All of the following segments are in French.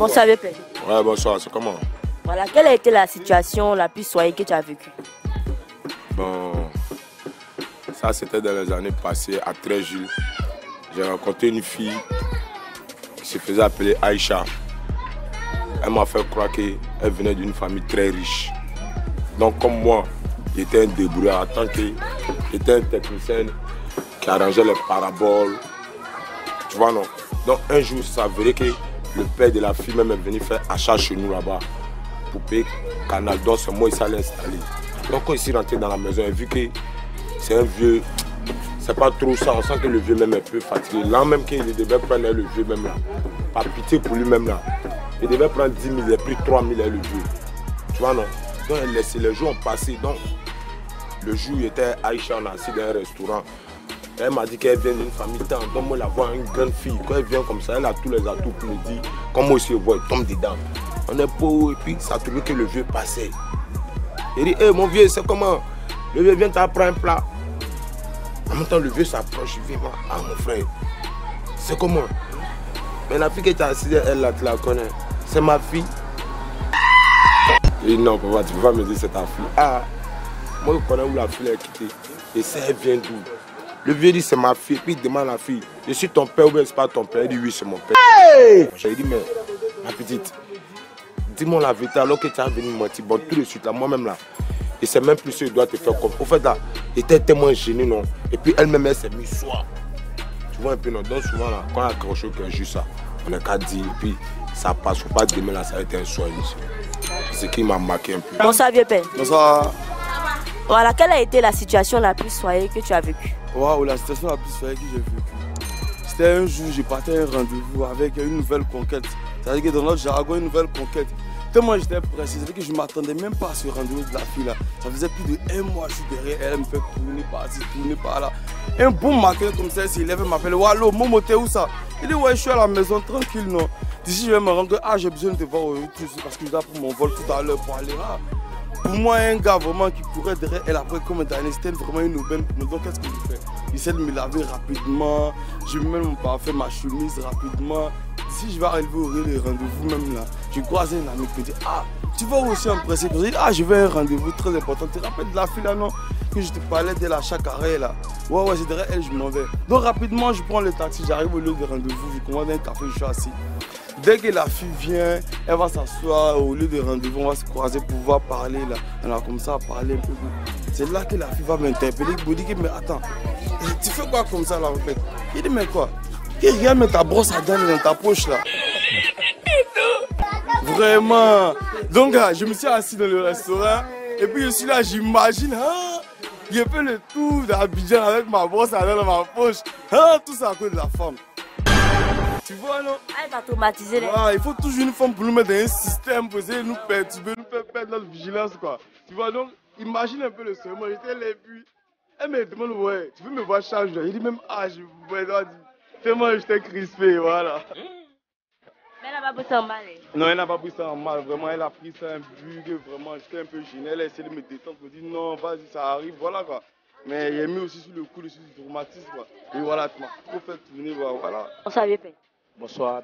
Bonsoir, Père. Ouais, bonsoir, c'est comment? Voilà, quelle a été la situation la plus soyée que tu as vécue? Bon, ça c'était dans les années passées à Tréjus. J'ai rencontré une fille qui se faisait appeler Aïcha. Elle m'a fait croire qu'elle venait d'une famille très riche. Donc comme moi, j'étais un débrouillard en tant que j'étais un technicien qui arrangeait les paraboles. Tu vois non? Donc un jour, ça s'avérait que le père de la fille même est venu faire achat chez nous là-bas pour payer canal. Donc c'est moi qui s'allait installer. Donc quand il s'est rentré dans la maison, il a vu que c'est un vieux, c'est pas trop ça, on sent que le vieux même est un peu fatigué. Là même qu'il devait prendre le vieux même là, par pitié pour lui-même là, il devait prendre 10 000, il a pris 3 000 le vieux. Tu vois non? Donc il a laissé les jours ont passé. Donc le jour il était Aïcha, on a assis dans un restaurant. Elle m'a dit qu'elle vient d'une famille tant, donc moi la vois une grande fille. Quand elle vient comme ça, elle a tous les atouts pour me dire, comme moi aussi, elle tombe dedans. On est pauvre et puis ça a trouvé que le vieux passait. Il dit, hé mon vieux, c'est comment? Le vieux vient t'apprendre un plat. En même temps, le vieux s'approche, il dit, ah mon frère, c'est comment? Mais la fille qui est assise, elle là, tu la connais. C'est ma fille. Il dit, non, papa, tu ne peux pas me dire c'est ta fille. Ah, moi je connais où la fille est quittée. Et ça, elle vient d'où? Le vieux dit c'est ma fille, puis il demande à la fille, je suis ton père ou bien c'est pas ton père? Elle dit oui c'est mon père. Hey! J'ai dit mais ma petite, dis-moi la vérité alors que tu as venu me mentir. Bon tout de suite là, moi-même là, et c'est même plus sûr il doit te faire comme. Au fait là, il était tellement gêné non. Et puis elle-même elle s'est mise soir. Tu vois un peu non, donc souvent là, quand on a accroché qu'il y a juste ça, on n'a qu'à dire, et puis ça passe, faut pas demain là, ça a été un soir ici. C'est ce qui m'a marqué un peu. Bonsoir vieux père. Bonsoir. Voilà, quelle a été la situation la plus soyée que tu as vécue? Waouh, la situation la plus soyée que j'ai vécue. C'était un jour, j'ai parti à un rendez-vous avec une nouvelle conquête. C'est-à-dire que dans notre jargon, une nouvelle conquête. Tellement j'étais pressé, c'est-à-dire que je ne m'attendais même pas à ce rendez-vous de la fille là. Ça faisait plus de 1 mois, je suis derrière elle, elle me fait tourner par-ci, tourner par-là. Un bon matin comme ça, il s'élève, il m'appelle, Wallo, Momo, t'es où ça? Il dit, ouais, je suis à la maison, tranquille, non. D'ici, je vais me rendre, ah, j'ai besoin de te voir parce que je dois prendre mon vol tout à l'heure pour aller là. Pour moi, un gars vraiment qui courait derrière elle après combien d'années, c'était vraiment une aubaine pour moi. Donc qu'est-ce que je fais? J'essaie de me laver rapidement, je mets mon parfum, ma chemise rapidement. Si je vais arriver au rendez-vous même là, je croise un ami qui me dit, ah, tu vas aussi empresser? Je dis, ah, je vais à un rendez-vous très important. Tu te rappelles de la fille là, non? Que je te parlais d'elle à chaque arrêt là. Ouais, c'est derrière elle, je m'en vais. Donc rapidement, je prends le taxi, j'arrive au lieu de rendez-vous, je commande un café, je suis assis. Dès que la fille vient, elle va s'asseoir au lieu de rendez-vous, on va se croiser pour pouvoir parler là. On a commencé à parler un peu. C'est là que la fille va m'interpeller, il me dit, mais attends, tu fais quoi comme ça là en fait? Il dit, mais quoi? Il regarde, mais ta brosse à dents dans ta poche là. Vraiment. Donc je me suis assis dans le restaurant et puis je suis là, j'imagine, j'ai fait le tour d'Abidjan avec ma brosse à dents dans ma poche. Tout ça à cause de la femme. Tu vois, non? Elle va traumatiser les... Il faut toujours une femme pour nous mettre dans un système, pour essayer de nous perturber, nous faire perdre notre vigilance, quoi. Tu vois, donc, imagine un peu le serment. J'étais là, et puis, elle me demande, ouais, tu veux me voir changer? Il dit même, ah, je vois, tellement j'étais crispé, voilà. Mais elle n'a pas pris ça en mal. Non, elle n'a pas pris ça en mal, vraiment, elle a pris ça un but, que vraiment, j'étais un peu gêné. Elle a essayé de me détendre, me dire, non, vas-y, ça arrive, voilà, quoi. Mais il a mis aussi sur le coup, sur du traumatisme, quoi. Et voilà, tu m'as trop fait tourner, voilà. Bonsoir, vieux père. Bonsoir.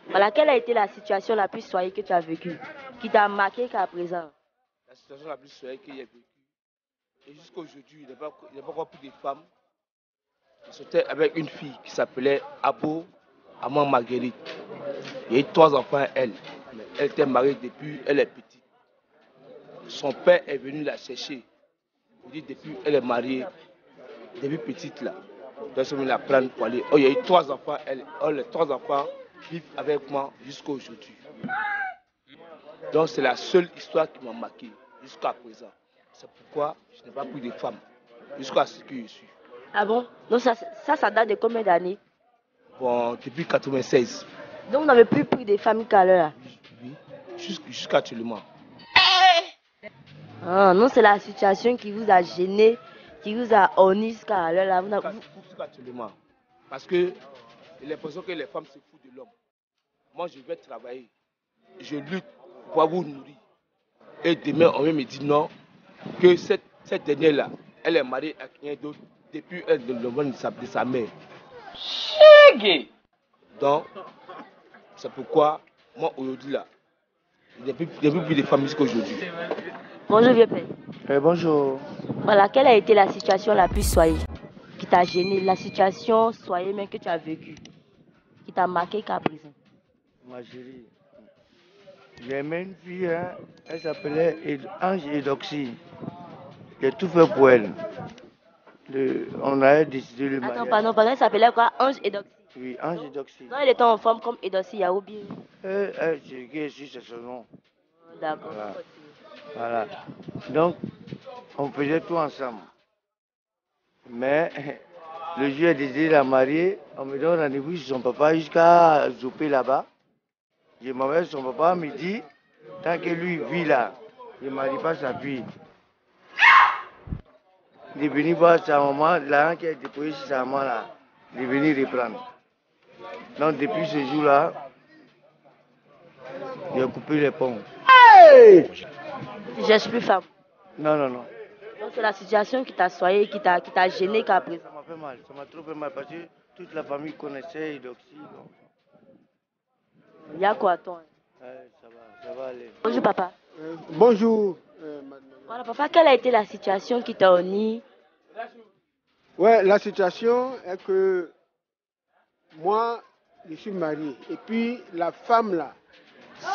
Voilà, quelle a été la situation la plus soyée que tu as vécue, qui t'a marqué qu'à présent? La situation la plus soyée que j'ai vécue. Et jusqu'à aujourd'hui, il n'y a pas encore plus de femmes. C'était avec une fille qui s'appelait Abo Amand Marguerite. Il y a eu 3 enfants, elle. Mais elle était mariée depuis, elle est petite. Son père est venu la chercher. Il dit depuis, elle est mariée, depuis petite là. Donc, ils la prendre pour aller. Oh, il y a eu 3 enfants, elle. Oh, les 3 enfants vivent avec moi jusqu'à aujourd'hui. Donc, c'est la seule histoire qui m'a marqué jusqu'à présent. C'est pourquoi je n'ai pas pris de femme jusqu'à ce que je suis. Ah bon? Donc, ça date de combien d'années? Bon, depuis 96. Donc, vous n'avez plus pris de femmes qu'à l'heure là? Oui, jusqu'à actuellement. Ah, non, c'est la situation qui vous a gêné, qui vous a honni jusqu'à l'heure là. Jusqu'à actuellement. Parce que j'ai l'impression que les femmes se foutent de l'homme. Moi, je vais travailler. Je lutte pour vous nourrir. Et demain, on me dit non, que cette dernière-là, elle est mariée à quelqu'un d'autre depuis le ventre de sa mère. Donc, c'est pourquoi moi aujourd'hui là, il n'y a plus de femmes jusqu'aujourd'hui. Bonjour vieux père. Bonjour. Voilà, quelle a été la situation la plus soyée qui t'a gêné, la situation soyée même que tu as vécue, qui t'a marqué qu'à présent? Ma chérie, j'aimais une fille, hein, elle s'appelait Ange Edoxy. J'ai tout fait pour elle. On a décidé le mariage. Attends, pardon, elle s'appelait quoi? Ange Edoxy. Oui, Ange Edoxy. Non, elle était en forme comme Edoxy, il y a oublié. C'est son nom. D'accord. Voilà. Donc, on faisait tout ensemble. Mais le jour où décidé de la marier, on me donne rendez-vous chez son papa jusqu'à Zopé là-bas. Je m'envoie son papa, me dit, tant que lui vit là, il ne marie pas sa fille. Il est venu voir sa maman, l'argent qui a déposé chez sa maman là, il est venu reprendre. Donc depuis ce jour-là, il a coupé les ponts. Je ne suis plus femme. Non. Donc c'est la situation qui t'a soigné, qui t'a gêné qu'à présent. Ça m'a fait mal, ça m'a trop fait mal parce que toute la famille connaissait Edoxy. Il y a quoi, toi? Ça va aller. Bonjour papa. Bonjour. Voilà papa, quelle a été la situation qui t'a uni? Ouais, la situation est que moi, je suis marié. Et puis la femme là,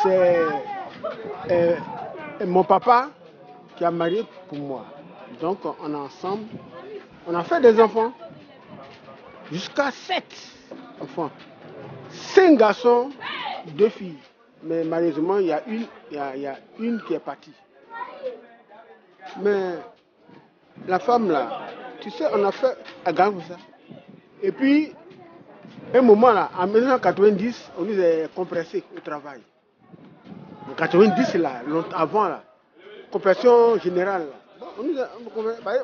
c'est mon papa qui a marié pour moi. Donc on est ensemble. On a fait des enfants. Jusqu'à 7 enfants. 5 garçons, 2 filles. Mais malheureusement, il y a une qui est partie. Mais la femme là, tu sais, on a fait à gang pour ça. Et puis, un moment là, en 1990, on nous a compressés au travail. En 90 là, avant là, compression générale. Là.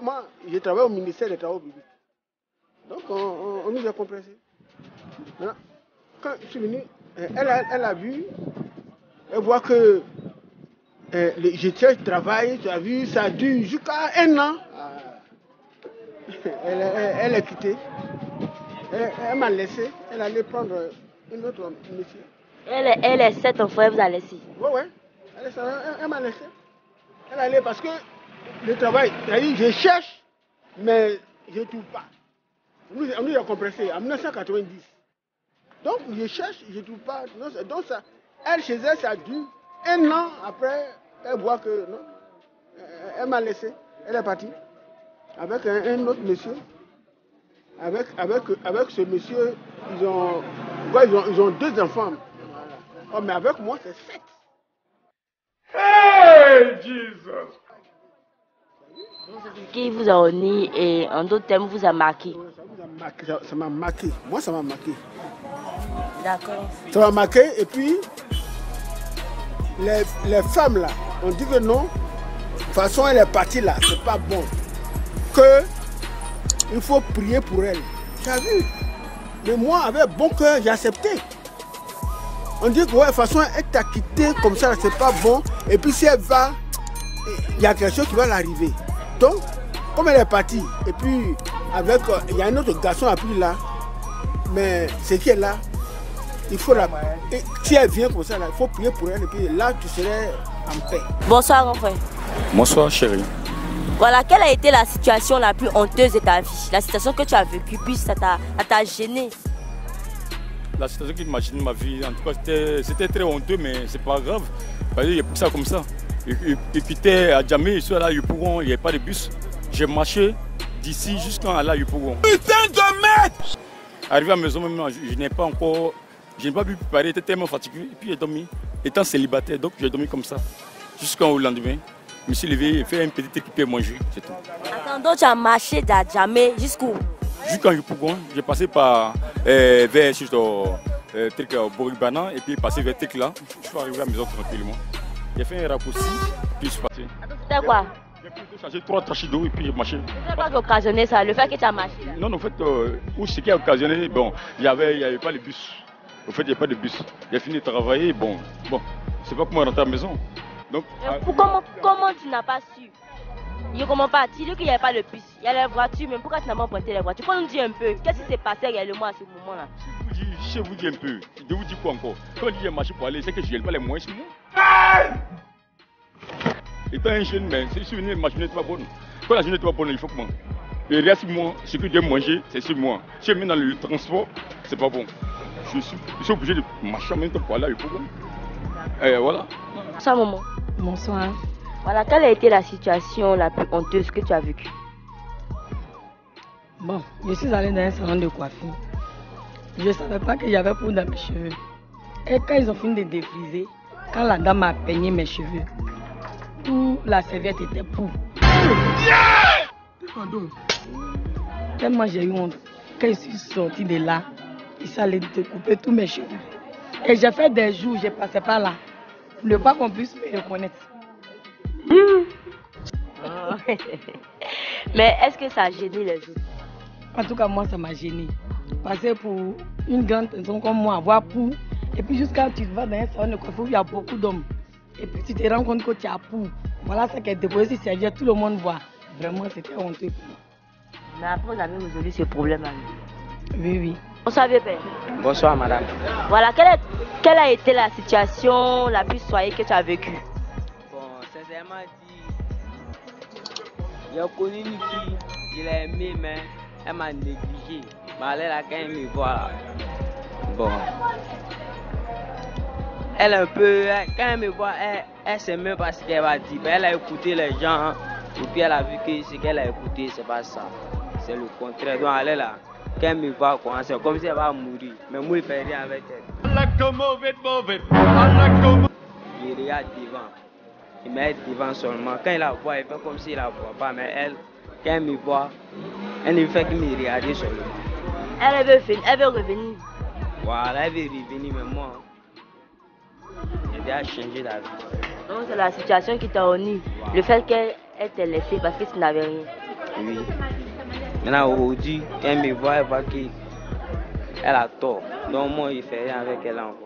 Moi, j'ai travaillé au ministère des Travaux publics. Donc, on nous a compressés. Maintenant, quand je suis venu, elle a vu, elle voit que je travaille, tu as vu, ça dure jusqu'à 1 an. Elle est quittée. Elle m'a laissé, elle allait prendre une autre monsieur. Elle est 7 enfants, elle vous a laissé. Oui. Elle m'a laissé. Elle allait parce que le travail, je cherche, mais je ne trouve pas. On nous a compressé en 1990. Donc je cherche, je ne trouve pas. Donc ça, elle chez elle, ça dure 1 an après, elle voit que non. Elle m'a laissé, elle est partie. Avec un autre monsieur. Avec ce monsieur, ils ont 2 enfants. Voilà. Oh, mais avec moi, c'est 7. Hey, Jesus! Donc c'est ce qui vous a uni et en d'autres termes vous a marqué. Ça m'a marqué. Moi, ça m'a marqué. D'accord. Ça m'a marqué et puis les femmes là, on dit que non. De toute façon, elle est partie là, c'est pas bon. Il faut prier pour elle. Tu as vu? Mais moi, avec bon cœur, j'ai accepté. On dit que ouais, de toute façon, elle t'a quitté comme ça, c'est pas bon. Et puis si elle va, il y a quelque chose qui va l'arriver. Donc, comme elle est partie, et puis avec, il y a un autre garçon appris là, mais c'est qui est là, il faut la. Et si elle vient comme ça, là, il faut prier pour elle, et puis là, tu serais en paix. Bonsoir, mon frère. Bonsoir, chérie. Voilà, quelle a été la situation la plus honteuse de ta vie? La situation que tu as vécue, puis ça t'a gêné? La situation qui m'a gêné ma vie, en tout cas, c'était très honteux, mais c'est pas grave. Parce qu'il y a plus ça comme ça. Ils quittaient à Djamé, ils sont là à Yopougon, il n'y avait pas de bus. J'ai marché d'ici jusqu'à là à Yopougon. Putain de merde! Arrivé à la maison, même, je n'ai pas pu préparer, j'étais tellement fatigué. Et puis j'ai dormi, étant célibataire, donc j'ai dormi comme ça. Jusqu'au lendemain. Je me suis levé et fait un petit équipé à manger, c'est tout. Attends, donc tu as marché d'Adjamé jusqu'où? Jusqu'en Yopougon, j'ai passé par vers Boribana et puis passé vers Tekla. Je suis arrivé à la maison tranquillement. J'ai fait un raccourci, puis je suis passé. C'était quoi? J'ai changé 3 trachis d'eau et puis j'ai marché. C'est pas occasionné ça, le fait que tu as marché là? Non, en fait, ce qui a occasionné, bon, il n'y avait pas de bus. En fait, il n'y avait pas de bus. J'ai fini de travailler, bon, c'est pas comment rentrer à la maison. Donc, comment tu n'as pas su? Je ne comprends pas. Tu dis qu'il n'y avait pas de bus. Il y a les voitures, mais pourquoi tu n'as pas pointé les voitures? Tu peux nous dire un peu, qu'est-ce qui s'est passé réellement à ce moment-là? je vous dis un peu. Je vous dis quoi encore? Quand j'ai marché pour aller, c'est que je n'ai pas les moyens sur moi. Étant un jeune, mais si ma journée n'est pas bonne. Quand la journée n'est pas bonne, il faut que moi. Le reste, moi, ce que je dois manger, c'est sur moi. Si je mets dans le transport, c'est pas bon. Je suis obligé de marcher en même temps pour aller au problème. Et voilà. Bonsoir, maman. Bonsoir. Voilà, quelle a été la situation la plus honteuse que tu as vécue? Bon, je suis allée dans un salon de coiffure. Je ne savais pas qu'il y avait poudre dans mes cheveux. Et quand ils ont fini de défriser, quand la dame a peigné mes cheveux, toute la serviette était poudre. Tellement j'ai eu honte. Quand je suis sortie de là, ils s'allaient découper tous mes cheveux. Et j'ai fait des jours, je passais par là. Pour ne pas qu'on puisse me reconnaître. Mais est-ce que ça a gêné les autres? En tout cas, moi, ça m'a gêné. Passer pour une grande personne comme moi, avoir pour. Et puis jusqu'à tu vas dans un salon de coiffure où il y a beaucoup d'hommes. Et puis tu te rends compte que tu as pour. Voilà ce qu'elle déposée sur serviette, tout le monde voit. Vraiment, c'était honteux. Mais après, vous avez résolu ce problème-là. Oui, oui. Bonsoir, vieux père. Bonsoir, madame. Voilà, quelle a été la situation la plus soyeuse que tu as vécue? Bon, sincèrement dit, j'ai connu une fille, je l'ai aimée, mais elle m'a négligé. Mais elle est là quand elle me voit là. Bon. Elle est un peu, quand elle me voit, elle sait même pas ce qu'elle va dire. Elle a écouté les gens, et puis elle a vu que ce qu'elle a écouté, c'est pas ça. C'est le contraire. Donc elle est là. Quand elle me voit, c'est comme si elle va mourir. Mais moi, je ne fais rien avec elle. Il regarde devant. Il met devant seulement. Quand il la voit, il fait comme s'il la voit pas. Mais elle, quand elle me voit, elle ne fait que me regarder seulement. Elle veut revenir. Voilà, elle veut revenir, mais moi, j'ai déjà changé la vie. Donc c'est la situation qui t'a honni. Le fait qu'elle t'ait laissé parce que tu n'avais rien. Oui. Maintenant, aujourd'hui, quand elle me voit, elle voit qu'elle a tort. Donc moi, il ne fait rien avec elle encore.